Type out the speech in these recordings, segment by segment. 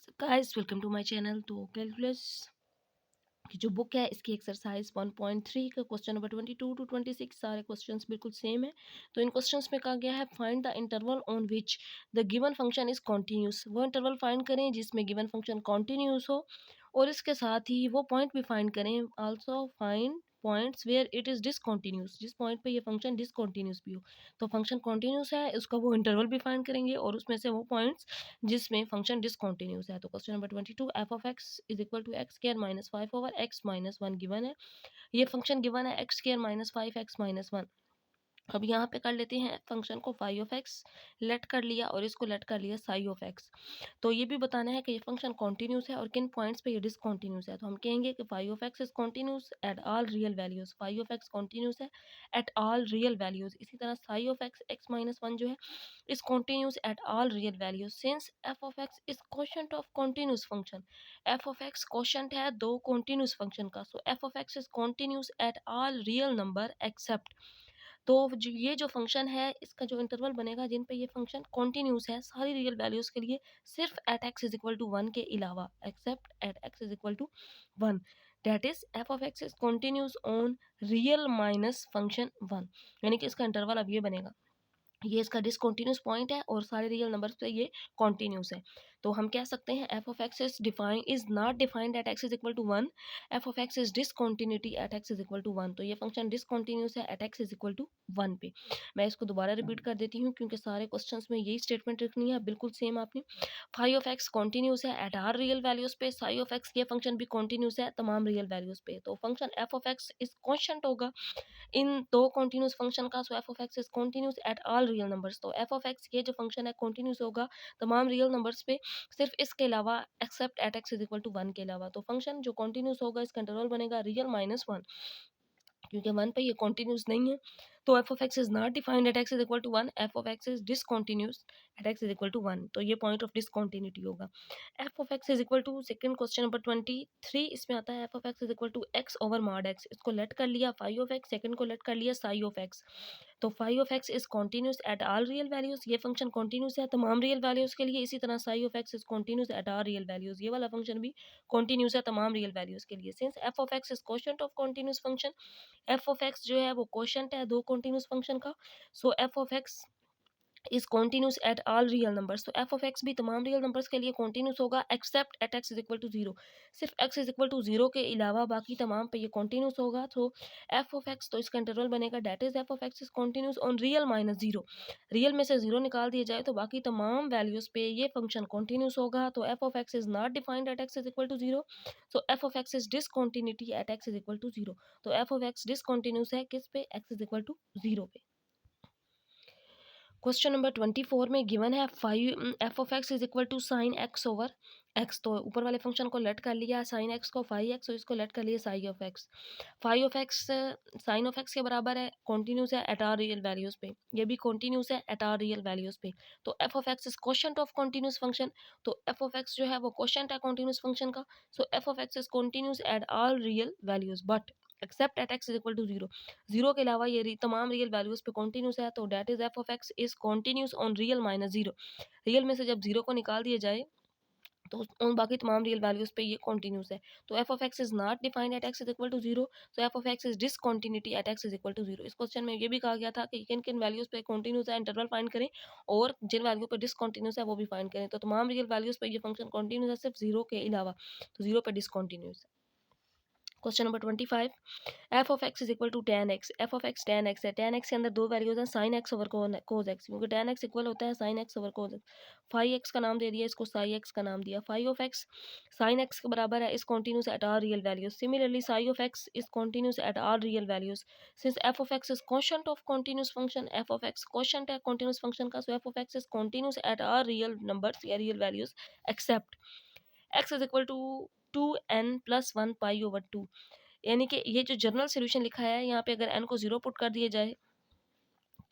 Guys welcome to my channel. तो calculus की जो बुक है इसकी एक्सरसाइज 1.3 का क्वेश्चन नंबर 22 टू 26 सारे क्वेश्चंस बिल्कुल सेम है। तो इन क्वेश्चंस में कहा गया है find the interval on which the given function is continuous. वो इंटरवल फाइंड करें जिसमें गिवन फंक्शन कॉन्टिन्यूस हो और इसके साथ ही वो पॉइंट भी फाइंड करें। Also find points where it is discontinuous, जिस पॉइंट पे ये फंक्शन डिसकॉन्टिन्यूस भी हो। तो फंक्शन कॉन्टिन्यूस है उसका वो इंटरवल भी फाइंड करेंगे और उसमें से वो पॉइंट्स जिसमें फंक्शन डिसकॉन्टिन्यूस है। तो question number 22 f of x is equal to x square minus 5 over x minus 1 given है। ये फंक्शन गिवन है x square minus 5 x minus 1। अब यहाँ पे कर लेते हैं फंक्शन को फाई ऑफ एक्स लेट कर लिया और इसको लेट कर लिया साई ऑफ एक्स। तो ये भी बताना है कि ये फंक्शन कॉन्टिन्यूस है और किन पॉइंट्स पे ये डिसकॉन्टिन्यूस है। तो हम कहेंगे कि phi of x is continuous at all real values. Phi of x continuous है एट ऑल रियल वैल्यूज। इसी तरह psi of x x minus 1 जो है is continuous at all real values. Since f of x is quotient of continuous function, f of x quotient है दो continuous function का। So f of x is continuous at all real number except. तो ये जो function है इसका जो interval बनेगा जिन पे ये फंक्शन कॉन्टिन्यूस है सारी रियल वैल्यूज के लिए, सिर्फ at x is equal to 1 के अलावा, except at x is equal to 1। That is f of x is continuous on real minus function 1। यानी कि इसका इंटरवल अब ये बनेगा, ये इसका डिसकॉन्टिन्यूस पॉइंट है और सारे रियल नंबर्स पे ये कॉन्टिन्यूस है। तो हम कह सकते हैं f of x is not defined at x is equal to 1। F of x is discontinuity at x is equal to 1। तो ये फंक्शन डिसकॉन्टिन्यूस है at x is equal to 1 पे। मैं इसको दोबारा रिपीट कर देती हूँ क्योंकि सारे क्वेश्चंस में यही स्टेटमेंट रखनी है बिल्कुल सेम आपने। फाई ऑफ एक्स कॉन्टिन्यूस है एट आर रियल वैल्यूज पे, साई ऑफ एक्स ये फंक्शन भी कॉन्टिन्यूस है तमाम रियल वैल्यूज पे। तो function f of x is constant होगा इन दो कॉन्टिन्यूस फंक्शन का। So f of x is continuous at all real numbers. तो एफ ऑफ एक्स ये जो फंक्शन है कॉन्टिन्यूस होगा तमाम रियल नंबर्स पे, सिर्फ इसके अलावा except at x is equal to 1 के अलावा। तो फंक्शन जो कॉन्टिन्यूस होगा इसका इंटरवल बनेगा रियल माइनस 1, क्योंकि 1 पे ये कॉन्टिन्यूस नहीं है। तो f of x is not defined at x is equal to 1, f of x is discontinuous at x is equal to 1। तो ये पॉइंट ऑफ डिसकॉन्टिन्यूटी होगा। F of x is equal to second question number 23 इसमें आता है f of x is equal to x over mod x. इसको let कर लिया phi of x, second को लेट कर लिया साई ऑफ एक्स। तो phi of x is continuous at all real values, ये फंक्शन कॉन्टिन्यूस है तमाम रियल वैल्यूज के लिए। इसी तरह psi of x is continuous at all real values, ये वाला फंक्शन भी कॉन्टिन्यूस है तमाम रियल वैल्यूज के लिए। Since f of x is quotient of continuous function, f of x जो है वो क्वोशंट है दो कॉन्टिन्यूस फंक्शन का। So f of x is continuous at all real numbers. तो एफ ऑफ एक्स भी तमाम रियल नंबर्स के लिए कॉन्टिन्यूस होगा except at x is equal to 0। सिर्फ एक्स इज इक्वल टू 0 के अलावा बाकी तमाम पे ये कॉन्टिन्यूस होगा। तो एफ ऑफ एक्स, तो इसका इंटरवल बनेगा that is f of x is continuous on real minus 0। Real में से 0 निकाल दिया जाए तो बाकी तमाम वैल्यूज पे ये फंक्शन कॉन्टिन्यूस होगा। तो f of x is not defined at x is equal to 0। So f of x is discontinuity at x is equal to 0। तो एफ ऑफ एक्स डिसकॉन्टिन्यूस है किस पे, एक्स इज इक्वल टू 0 पे। Question number 24 में given है five f of x is equal to sine x over x. तो ऊपर वाले फंक्शन को लेट कर लिया साइन एक्स को फाई एक्स, और इसको लेट कर लिया psi of x. Phi of x sine of x के बराबर है, कॉन्टिन्यूस है एट आर रियल वैल्यूज पे, ये भी कॉन्टिन्यूस है एट आर रियल वैल्यूज पे। तो f of x is quotient of continuous function. तो एफ ऑफ एक्स जो है वो क्वोशंट है कॉन्टिन्यूस फंक्शन का। So f of x is continuous at all real values but except at x is equal to 0। 0 के अलावा ये तमाम रियल वैल्यूज पे कॉन्टिन्यूस है। तो that is f of x is continuous on real minus 0। Real में से जब 0 को निकाल दिया जाए तो उन बाकी तमाम रियल वैल्यूज पे ये कॉन्टिन्यूस है। तो f of x is not defined at x is equal to 0। So f of x is discontinuity at x is equal to 0। इस क्वेश्चन में ये भी कहा गया था कि किन किन वैल्यूज पे कॉन्टिन्यूस है इंटरवल फाइंड करें और जिन वैल्यू पे डिसकॉन्टिन्यूस है वो भी फाइंड करें। तो तमाम रियल वैल्यूज पे ये फंक्शन कॉन्टिन्यूस है सिर्फ 0 के अलावा, तो 0 पे डिसकॉन्टिन्यूस है। Question number 25 f of x is equal to tan x. F of x tan x है, टेन एक्स के अंदर दो वैल्यूज हैं sine x over cos x, क्योंकि टेन एक्स इक्वल होता है sine x over cos x. Phi x का नाम दे दिया, इसको साई एक्स का नाम दिया। Phi of x sine x के बराबर है, इस continuous at R real values. Similarly psi of x is continuous at R real values. Since f of x is quotient of continuous function, f of x quotient है continuous function का। So f of x is continuous at R real numbers या real values except x is equal to 2n+1 pi over 2। यानी कि ये जो general solution लिखा है यहाँ पे अगर n को 0 पुट कर दिया जाए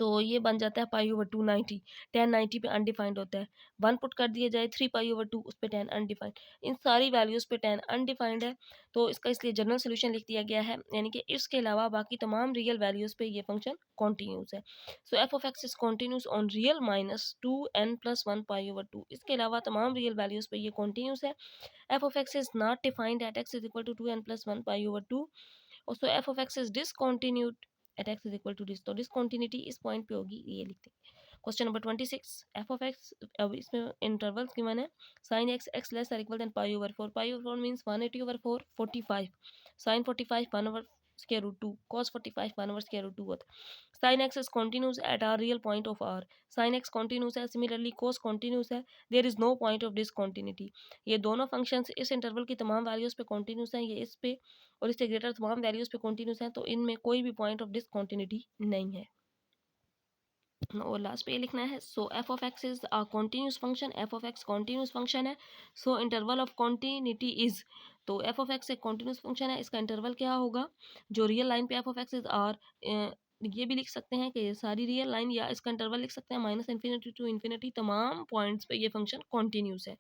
तो ये बन जाता है π/2 90, tan 90 पे अनडिफाइंड होता है। 1 पुट कर दिया जाए 3 π/2, उस पे tan अनडिफाइंड। इन सारी वैल्यूज़ पे tan अनडिफाइंड है, तो इसका इसलिए जनरल सॉल्यूशन लिख दिया गया है, यानी कि इसके अलावा बाकी तमाम रियल वैल्यूज़ पे ये फंक्शन कॉन्टिन्यूस है। So f of x is continuous on real -2n+1 π/2। इसके अलावा तमाम रियल वैल्यूज़ पे ये कॉन्टिन्यूस है। F of x is not defined at x is equal to 2n+1 π/2। So f of x is discontinued at x is equal to this, तो discontinuity इस point पे होगी, ये लिखते हैं। Question number 26, f of x, अब इसमें intervals given है। साइन एक्स एक्स लेस और equal than π/4, π/4 means 180/4 45, sine 45 1/√2, cos 45 1/√2 होता है। Sine x is continuous at R real point of R, sine x continuous है, सिमिलरली कोस कॉन्टिन्यूस है, there is no point of discontinuity. ये दोनों functions इस interval की तमाम वैल्यूज़ पे कॉन्टिन्यूस हैं, ये इस पे और इससे ग्रेटर तमाम वैल्यूज़ पे कॉन्टिन्यूस हैं, तो इनमें कोई भी पॉइंट ऑफ डिसकंटिन्यूटी नहीं है। और लास्ट पे ये लिखना है, so f of x is a continuous function, f of x continuous function है, so interval of continuity is, तो एफ ऑफ एक्स एक कॉन्टिन्यूस फंक्शन है, इसका इंटरवल क्या होगा, जो रियल लाइन पे f of x is R, ये भी लिख सकते हैं कि सारी रियल लाइन, या इसका इंटरवल लिख सकते हैं -∞ to ∞, तमाम पॉइंट्स पे ये फंक्शन कॉन्टिन्यूस है।